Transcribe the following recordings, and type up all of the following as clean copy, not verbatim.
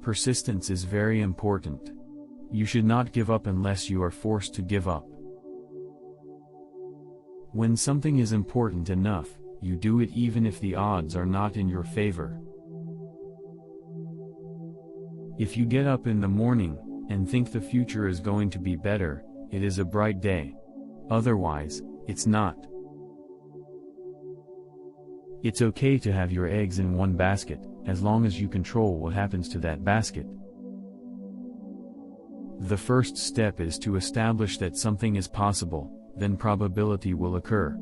Persistence is very important. You should not give up unless you are forced to give up. When something is important enough, you do it even if the odds are not in your favor. If you get up in the morning and think the future is going to be better, it is a bright day. Otherwise, it's not. It's okay to have your eggs in one basket, as long as you control what happens to that basket. The first step is to establish that something is possible, then probability will occur.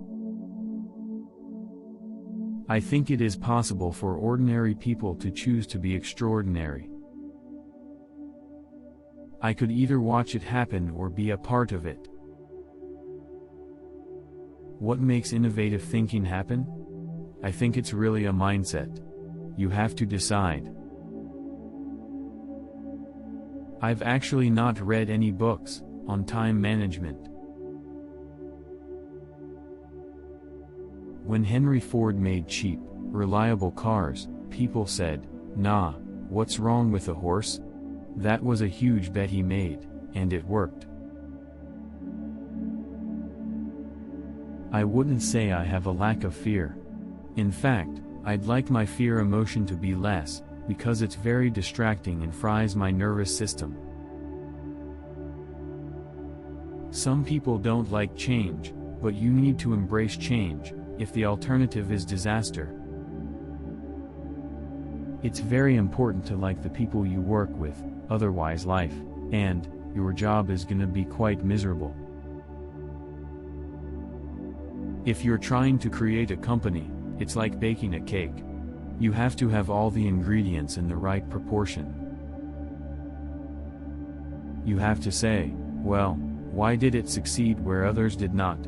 I think it is possible for ordinary people to choose to be extraordinary. I could either watch it happen or be a part of it. What makes innovative thinking happen? I think it's really a mindset. You have to decide. I've actually not read any books on time management. When Henry Ford made cheap, reliable cars, people said, "Nah, what's wrong with a horse?" That was a huge bet he made, and it worked. I wouldn't say I have a lack of fear. In fact, I'd like my fear emotion to be less, because it's very distracting and fries my nervous system. Some people don't like change, but you need to embrace change, if the alternative is disaster. It's very important to like the people you work with, otherwise life, and your job is gonna be quite miserable. If you're trying to create a company, it's like baking a cake. You have to have all the ingredients in the right proportion. You have to say, well, why did it succeed where others did not?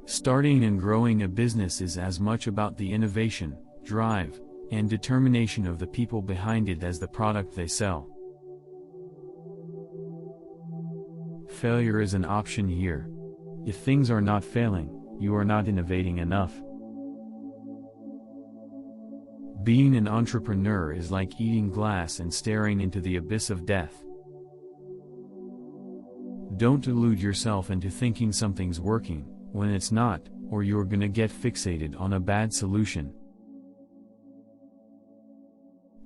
Starting and growing a business is as much about the innovation, drive, and determination of the people behind it as the product they sell. Failure is an option here. If things are not failing, you are not innovating enough. Being an entrepreneur is like eating glass and staring into the abyss of death. Don't delude yourself into thinking something's working, when it's not, or you're gonna get fixated on a bad solution.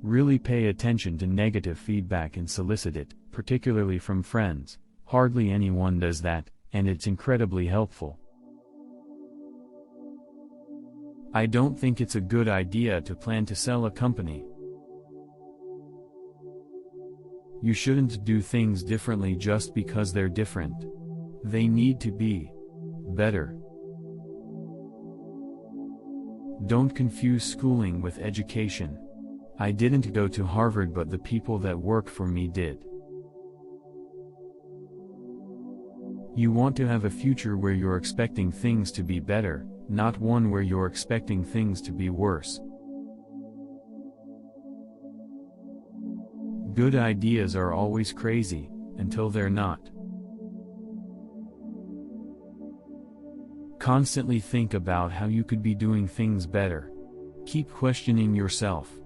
Really pay attention to negative feedback and solicit it, particularly from friends. Hardly anyone does that, and it's incredibly helpful. I don't think it's a good idea to plan to sell a company. You shouldn't do things differently just because they're different. They need to be better. Don't confuse schooling with education. I didn't go to Harvard, but the people that work for me did. You want to have a future where you're expecting things to be better, not one where you're expecting things to be worse. Good ideas are always crazy, until they're not. Constantly think about how you could be doing things better. Keep questioning yourself.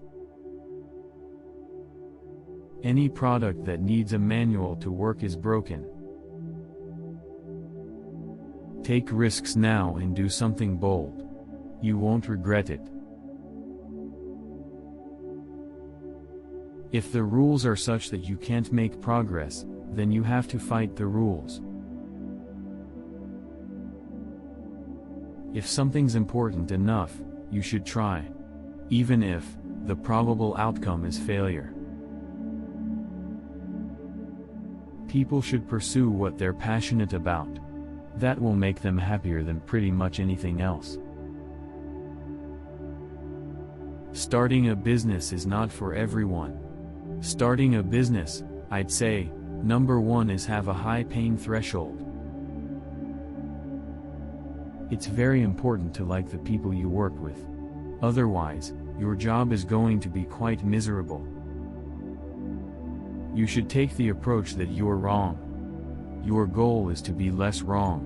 Any product that needs a manual to work is broken. Take risks now and do something bold. You won't regret it. If the rules are such that you can't make progress, then you have to fight the rules. If something's important enough, you should try. Even if the probable outcome is failure. People should pursue what they're passionate about. That will make them happier than pretty much anything else. Starting a business is not for everyone. Starting a business, I'd say, number one is have a high pain threshold. It's very important to like the people you work with. Otherwise, your job is going to be quite miserable. You should take the approach that you're wrong. Your goal is to be less wrong.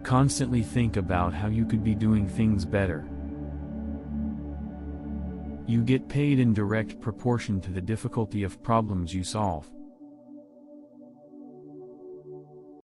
Constantly think about how you could be doing things better. You get paid in direct proportion to the difficulty of problems you solve.